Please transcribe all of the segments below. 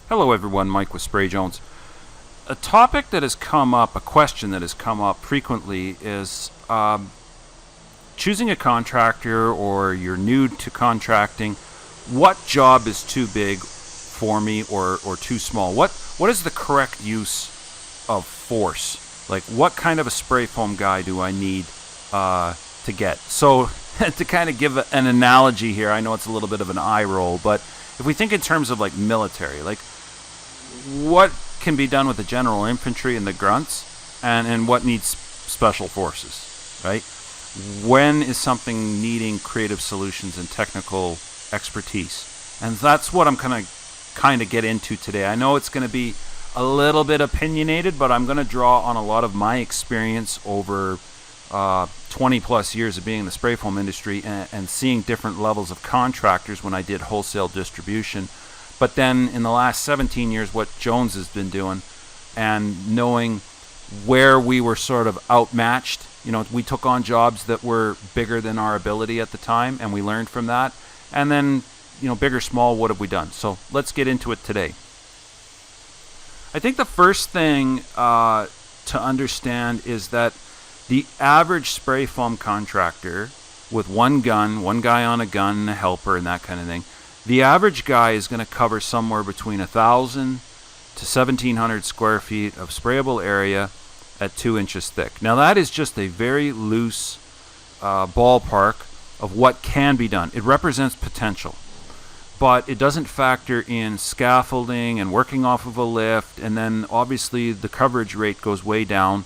Hello everyone, Mike with Spray Jones. A topic that has come up, a question that has come up frequently is choosing a contractor, or you're new to contracting. What job is too big for me, or too small? What is the correct use of force? Like, what kind of a spray foam guy do I need to get? So to kind of give an analogy here, I know it's a little bit of an eye roll, but if we think in terms of like military, like what can be done with the general infantry and the grunts, and what needs special forces, right? When is something needing creative solutions and technical expertise? And that's what I'm going to kind of get into today. I know it's going to be a little bit opinionated, but I'm going to draw on a lot of my experience over 20 plus years of being in the spray foam industry, and seeing different levels of contractors when I did wholesale distribution. But then in the last 17 years, what Jones has been doing, and knowing where we were sort of outmatched. You know, we took on jobs that were bigger than our ability at the time, and we learned from that. And then, you know, big or small, what have we done? So let's get into it today. I think the first thing to understand is that the average spray foam contractor with one gun, one guy on a gun, a helper, and that kind of thing, the average guy is going to cover somewhere between 1,000 to 1,700 square feet of sprayable area at 2 inches thick. Now that is just a very loose ballpark of what can be done. It represents potential, but it doesn't factor in scaffolding and working off of a lift, and then obviously the coverage rate goes way down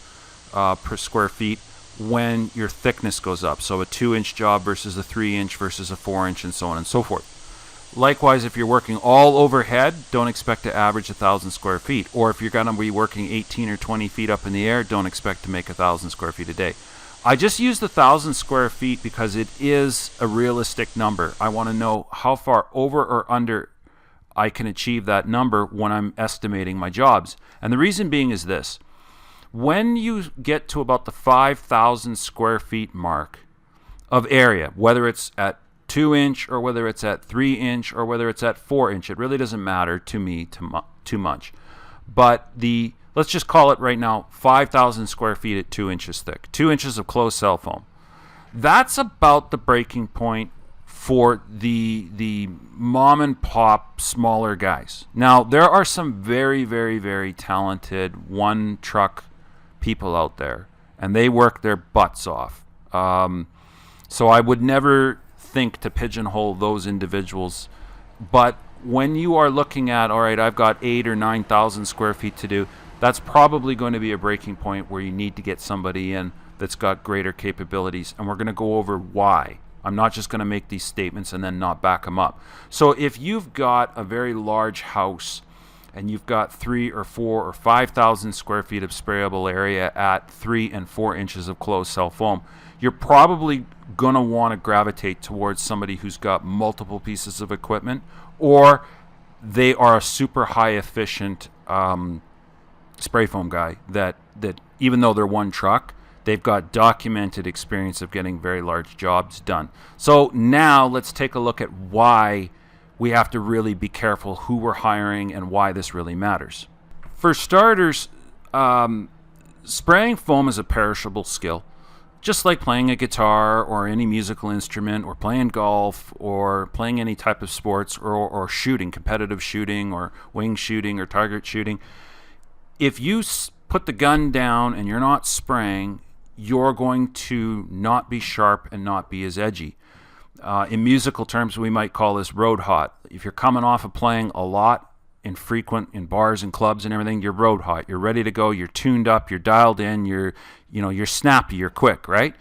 per square feet when your thickness goes up. So a 2-inch job versus a 3-inch versus a 4-inch, and so on and so forth. Likewise, if you're working all overhead, don't expect to average 1,000 square feet. Or if you're going to be working 18 or 20 feet up in the air, don't expect to make 1,000 square feet a day. I just use the 1,000 square feet because it is a realistic number. I want to know how far over or under I can achieve that number when I'm estimating my jobs. And the reason being is this. When you get to about the 5,000 square feet mark of area, whether it's at 2-inch or whether it's at 3-inch or whether it's at 4-inch, it really doesn't matter to me too much. But let's just call it right now 5,000 square feet at 2 inches thick, 2 inches of closed cell foam. That's about the breaking point for the mom and pop smaller guys. Now there are some very, very, very talented one truck people out there, and they work their butts off. So I would never think to pigeonhole those individuals. But when you are looking at, all right, I've got 8,000 or 9,000 square feet to do, that's probably going to be a breaking point where you need to get somebody in that's got greater capabilities. And we're going to go over why. I'm not just going to make these statements and then not back them up. So if you've got a very large house and you've got 3 or 4 or 5,000 square feet of sprayable area at 3 and 4 inches of closed cell foam, you're probably going to want to gravitate towards somebody who's got multiple pieces of equipment, or they are a super high efficient spray foam guy that even though they're one truck, they've got documented experience of getting very large jobs done. So now let's take a look at why we have to really be careful who we're hiring and why this really matters. For starters, spraying foam is a perishable skill. Just like playing a guitar or any musical instrument, or playing golf, or playing any type of sports, or shooting, competitive shooting, or wing shooting, or target shooting. If you put the gun down and you're not spraying, you're going to not be sharp and not be as edgy. In musical terms, we might call this road hot. If you're coming off of playing a lot, infrequent in bars and clubs and everything, you're road hot. You're ready to go. You're tuned up. You're dialed in. You're snappy. You're quick, right?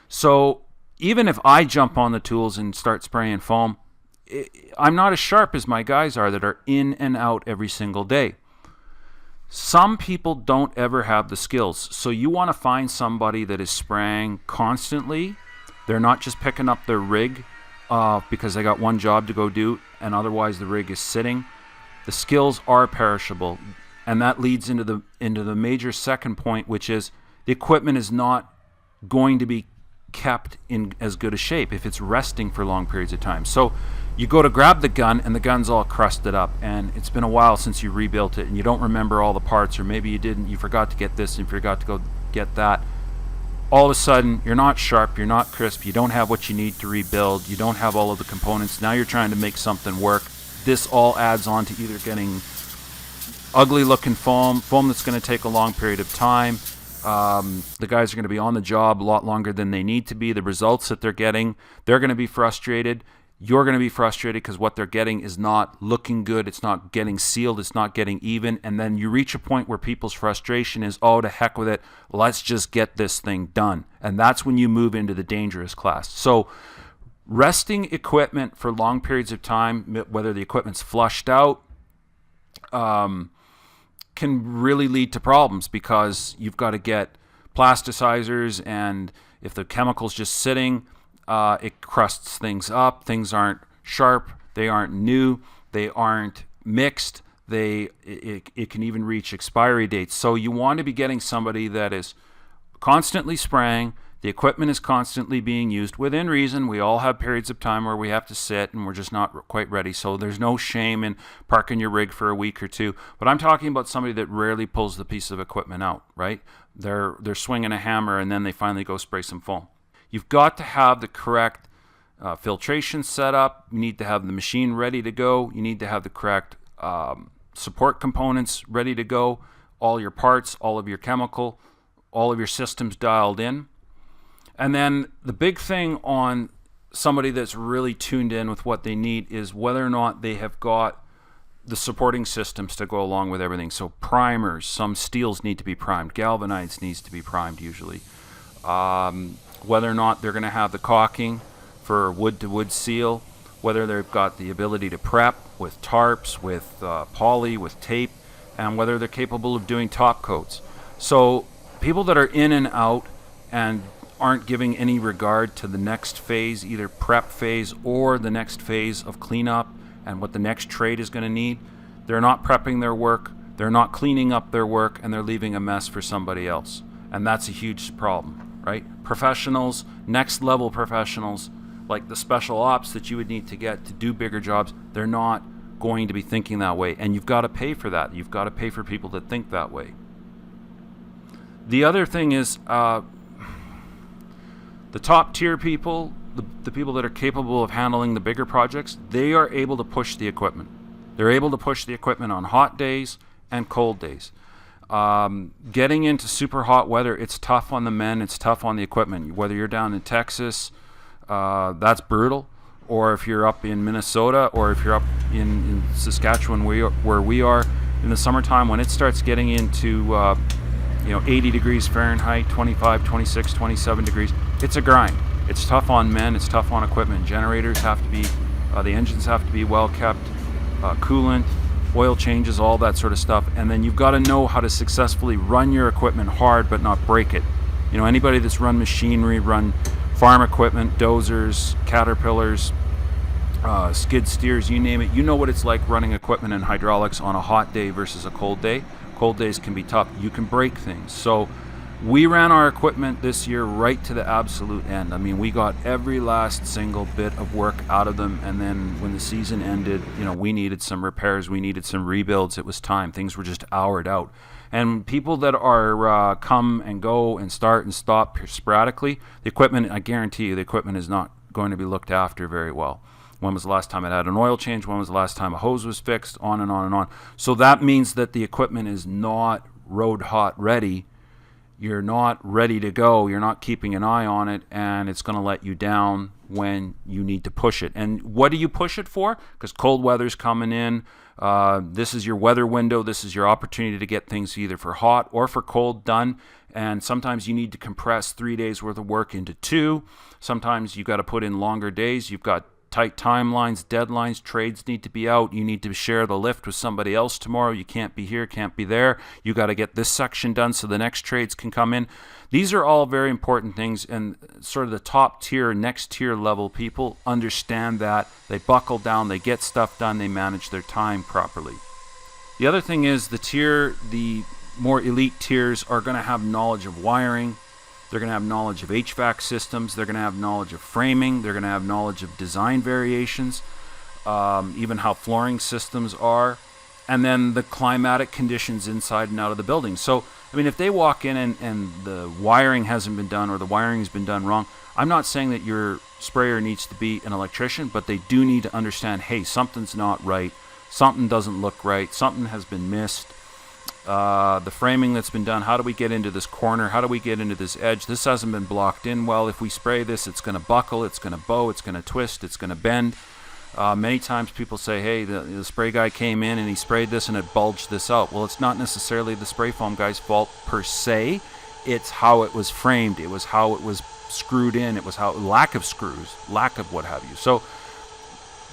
So even if I jump on the tools and start spraying foam, I'm not as sharp as my guys are that are in and out every single day. Some people don't ever have the skills. So you want to find somebody that is spraying constantly. They're not just picking up their rig because they got one job to go do, and otherwise the rig is sitting. The skills are perishable, and that leads into the major second point, which is the equipment is not going to be kept in as good a shape if it's resting for long periods of time. So You go to grab the gun and the gun's all crusted up, and it's been a while since you rebuilt it and you don't remember all the parts, or maybe you didn't, you forgot to get this and you forgot to go get that. All of a sudden you're not sharp, you're not crisp, you don't have what you need to rebuild, you don't have all of the components. Now you're trying to make something work. This all adds on to either getting ugly looking foam that's going to take a long period of time. The guys are going to be on the job a lot longer than they need to be. The results that they're getting, they're going to be frustrated. You're going to be frustrated because what they're getting is not looking good. It's not getting sealed. It's not getting even. And then you reach a point where people's frustration is, oh, to heck with it. Let's just get this thing done. And that's when you move into the dangerous class. So resting equipment for long periods of time, whether the equipment's flushed out, can really lead to problems, because you've got to get plasticizers, and if the chemical's just sitting, it crusts things up. Things aren't sharp. They aren't new. They aren't mixed. It can even reach expiry dates. So you want to be getting somebody that is constantly spraying. The equipment is constantly being used within reason. We all have periods of time where we have to sit and we're just not quite ready. So there's no shame in parking your rig for a week or two. But I'm talking about somebody that rarely pulls the piece of equipment out, right? They're swinging a hammer and then they finally go spray some foam. You've got to have the correct filtration set up. You need to have the machine ready to go. You need to have the correct support components ready to go. All your parts, all of your chemical, all of your systems dialed in. And then the big thing on somebody that's really tuned in with what they need is whether or not they have got the supporting systems to go along with everything. So primers, some steels need to be primed. Galvanides needs to be primed usually. Whether or not they're going to have the caulking for wood-to-wood seal, whether they've got the ability to prep with tarps, with poly, with tape, and whether they're capable of doing top coats. So people that are in and out and aren't giving any regard to the next phase, either prep phase or the next phase of cleanup and what the next trade is going to need, they're not prepping their work, they're not cleaning up their work, and they're leaving a mess for somebody else. And that's a huge problem, right? Professionals, next level professionals, like the special ops that you would need to get to do bigger jobs, they're not going to be thinking that way. And you've got to pay for that. You've got to pay for people that think that way. The other thing is, the top tier people, the people that are capable of handling the bigger projects, they are able to push the equipment. They're able to push the equipment on hot days and cold days. Getting into super hot weather, it's tough on the men, it's tough on the equipment. Whether you're down in Texas, that's brutal. Or if you're up in Minnesota, or if you're up in Saskatchewan where we are in the summertime, when it starts getting into 80 degrees Fahrenheit, 25, 26, 27 degrees, it's a grind. It's tough on men, it's tough on equipment. Generators have to be, the engines have to be well kept, coolant, oil changes, all that sort of stuff. And then you've got to know how to successfully run your equipment hard but not break it. Anybody that's run machinery, run farm equipment, dozers, caterpillars, skid steers, you name it, you know what it's like running equipment and hydraulics on a hot day versus a cold day. Cold days can be tough. You can break things. So we ran our equipment this year right to the absolute end. I mean, we got every last single bit of work out of them. And then when the season ended, we needed some repairs. We needed some rebuilds. It was time. Things were just houred out. And people that are come and go and start and stop sporadically, the equipment, I guarantee you, the equipment is not going to be looked after very well. When was the last time it had an oil change? When was the last time a hose was fixed? On and on and on. So that means that the equipment is not road hot ready. You're not ready to go. You're not keeping an eye on it, and it's going to let you down when you need to push it. And what do you push it for? Because cold weather's coming in. This is your weather window. This is your opportunity to get things either for hot or for cold done. And sometimes you need to compress 3 days worth of work into 2. Sometimes you've got to put in longer days. You've got tight timelines, deadlines, trades need to be out. You need to share the lift with somebody else tomorrow. You can't be here, can't be there. You got to get this section done so the next trades can come in. These are all very important things, and sort of the top tier, next tier level people understand that. They buckle down, they get stuff done, they manage their time properly. The other thing is the more elite tiers are going to have knowledge of wiring. They're going to have knowledge of HVAC systems. They're going to have knowledge of framing. They're going to have knowledge of design variations. even how flooring systems are, and then the climatic conditions inside and out of the building. So, I mean, if they walk in and the wiring hasn't been done or the wiring's been done wrong, I'm not saying that your sprayer needs to be an electrician, but they do need to understand, hey, something's not right, something doesn't look right, something has been missed. The framing that's been done, how do we get into this corner, how do we get into this edge, this hasn't been blocked in well, if we spray this it's going to buckle, it's going to bow, it's going to twist, it's going to bend. Many times people say, hey, the spray guy came in and he sprayed this and it bulged this out. Well, it's not necessarily the spray foam guy's fault per se, it's how it was framed, it was how it was screwed in, it was how lack of screws, lack of what have you. So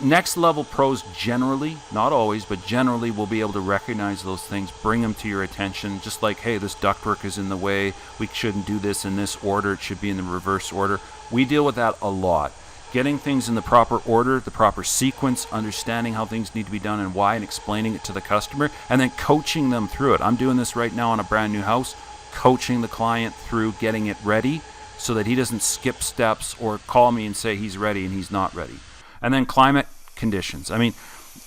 next level pros generally, not always, but generally will be able to recognize those things, bring them to your attention, just like, hey, this ductwork is in the way, we shouldn't do this in this order, it should be in the reverse order. We deal with that a lot. Getting things in the proper order, the proper sequence, understanding how things need to be done and why, and explaining it to the customer, and then coaching them through it. I'm doing this right now on a brand new house, coaching the client through getting it ready so that he doesn't skip steps or call me and say he's ready and he's not ready. And then climate conditions. I mean,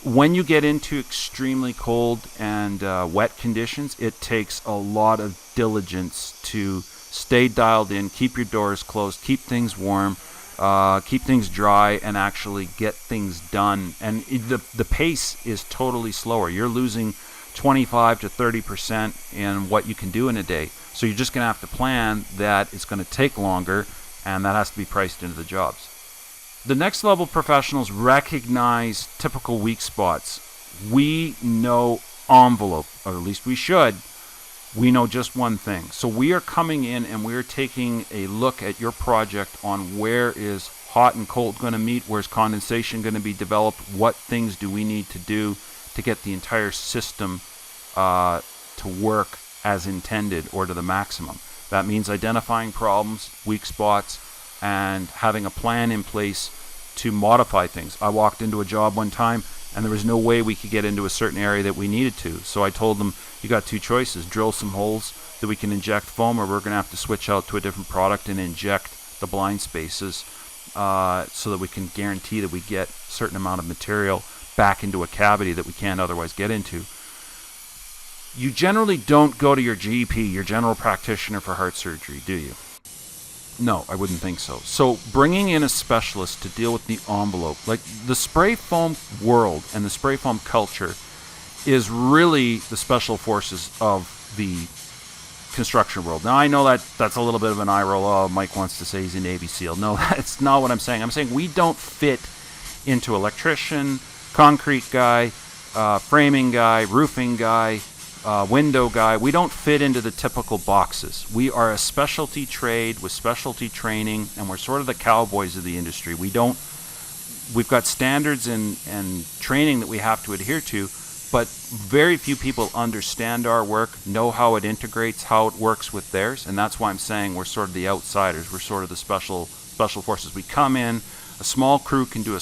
when you get into extremely cold and wet conditions, it takes a lot of diligence to stay dialed in, keep your doors closed, keep things warm, keep things dry, and actually get things done. And the pace is totally slower. You're losing 25 to 30% in what you can do in a day. So you're just going to have to plan that it's going to take longer, and that has to be priced into the jobs. The next level professionals recognize typical weak spots. We know envelope, or at least we should. We know just one thing. So we are coming in and we're taking a look at your project on where is hot and cold going to meet, where's condensation going to be developed, what things do we need to do to get the entire system to work as intended or to the maximum. That means identifying problems, weak spots, and having a plan in place to modify things. I walked into a job one time and there was no way we could get into a certain area that we needed to. So I told them, you got two choices: drill some holes that we can inject foam, or we're going to have to switch out to a different product and inject the blind spaces so that we can guarantee that we get a certain amount of material back into a cavity that we can't otherwise get into. You generally don't go to your GP, your general practitioner, for heart surgery, do you? No, I wouldn't think so. So bringing in a specialist to deal with the envelope, like the spray foam world and the spray foam culture is really the special forces of the construction world. Now I know that that's a little bit of an eye roll. Oh, Mike wants to say he's a Navy SEAL. No, that's not what I'm saying. I'm saying we don't fit into electrician, concrete guy, framing guy, roofing guy, window guy. We don't fit into the typical boxes. We are a specialty trade with specialty training, and we're sort of the cowboys of the industry. We've got standards and training that we have to adhere to, but very few people understand our work, know how it integrates, how it works with theirs, and that's why I'm saying we're sort of the outsiders. We're sort of the special forces. We come in, a small crew can do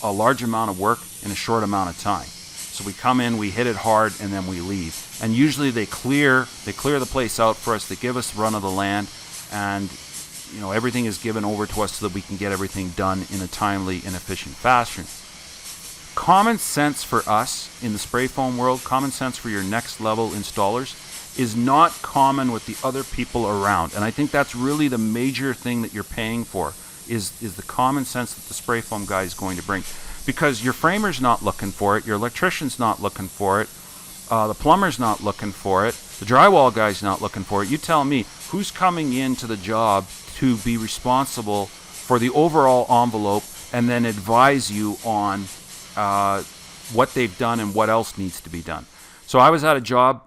a large amount of work in a short amount of time. So we come in, we hit it hard, and then we leave. And usually they clear the place out for us. They give us run of the land, and everything is given over to us so that we can get everything done in a timely and efficient fashion. Common sense for us in the spray foam world, common sense for your next level installers, is not common with the other people around. And I think that's really the major thing that you're paying for, is the common sense that the spray foam guy is going to bring. Because your framer's not looking for it, your electrician's not looking for it, the plumber's not looking for it, the drywall guy's not looking for it. You tell me, who's coming into the job to be responsible for the overall envelope and then advise you on what they've done and what else needs to be done? So I was at a job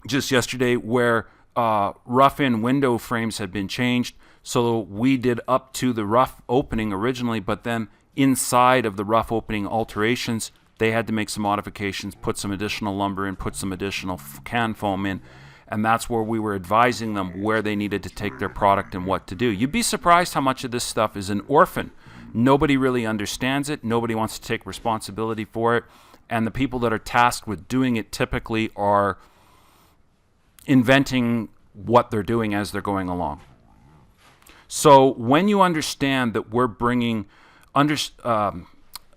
just yesterday where rough-in window frames had been changed. So we did up to the rough opening originally, but then inside of the rough opening alterations, they had to make some modifications, put some additional lumber in, put some additional can foam in, and that's where we were advising them where they needed to take their product and what to do. You'd be surprised how much of this stuff is an orphan. Nobody really understands it. Nobody wants to take responsibility for it, and the people that are tasked with doing it typically are inventing what they're doing as they're going along. So when you understand that we're bringing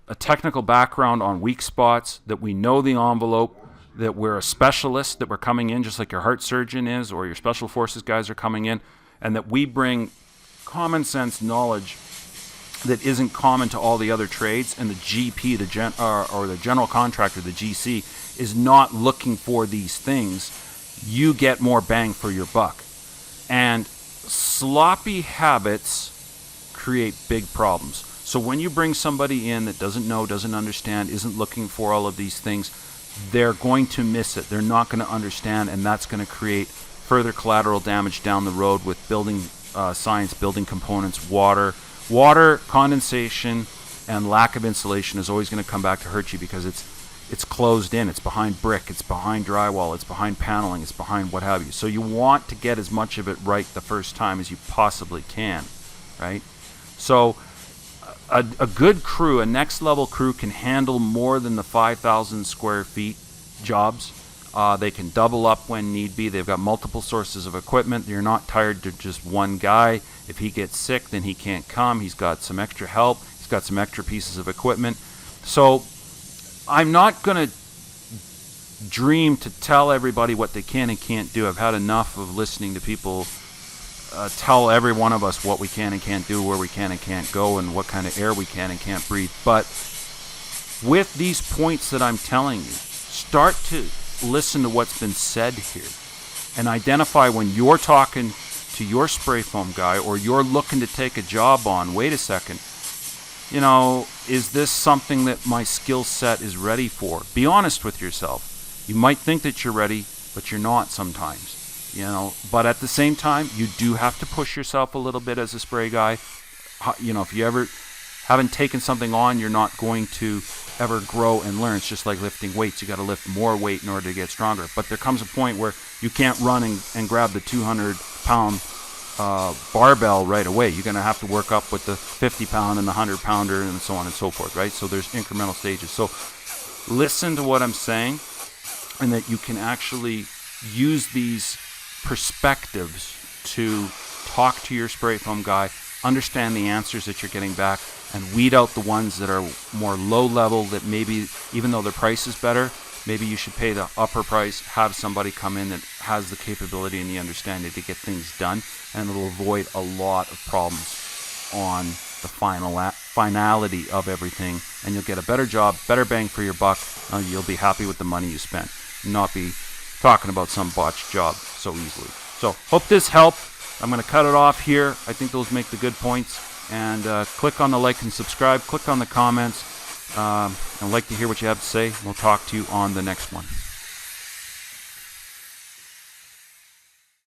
a technical background on weak spots, that we know the envelope, that we're a specialist, that we're coming in just like your heart surgeon is or your special forces guys are coming in, and that we bring common sense knowledge that isn't common to all the other trades, and the GP, or the general contractor, the GC, is not looking for these things. You get more bang for your buck. And sloppy habits create big problems. So when you bring somebody in that doesn't know, doesn't understand, isn't looking for all of these things, they're going to miss it. They're not going to understand, and that's going to create further collateral damage down the road with building science, building components, water, condensation, and lack of insulation is always going to come back to hurt you because it's closed in. It's behind brick. It's behind drywall. It's behind paneling. It's behind what have you. So you want to get as much of it right the first time as you possibly can, right? So a good crew, a next level crew, can handle more than the 5,000 square feet jobs. They can double up when need be. They've got multiple sources of equipment. You're not tied to just one guy. If he gets sick, then he can't come. He's got some extra help. He's got some extra pieces of equipment. So I'm not going to dream to tell everybody what they can and can't do. I've had enough of listening to people tell every one of us what we can and can't do, where we can and can't go, and what kind of air we can and can't breathe. But with these points that I'm telling you, start to listen to what's been said here and identify when you're talking to your spray foam guy or you're looking to take a job on, wait a second, is this something that my skill set is ready for? Be honest with yourself. You might think that you're ready, but you're not sometimes, but at the same time, you do have to push yourself a little bit as a spray guy. If you ever haven't taken something on, you're not going to ever grow and learn. It's just like lifting weights. You got to lift more weight in order to get stronger. But there comes a point where you can't run and grab the 200-pound barbell right away. You're going to have to work up with the 50-pound and the 100-pounder and so on and so forth, right? So there's incremental stages. So listen to what I'm saying, and that you can actually use these perspectives to talk to your spray foam guy, understand the answers that you're getting back, and weed out the ones that are more low level, that maybe, even though the price is better, maybe you should pay the upper price, have somebody come in that has the capability and the understanding to get things done, and it'll avoid a lot of problems on the finality of everything, and you'll get a better job, better bang for your buck, and you'll be happy with the money you spent, and not be talking about some botched job so easily. So hope this helped. I'm going to cut it off here. I think those make the good points. And click on the like and subscribe. Click on the comments. I'd like to hear what you have to say. We'll talk to you on the next one.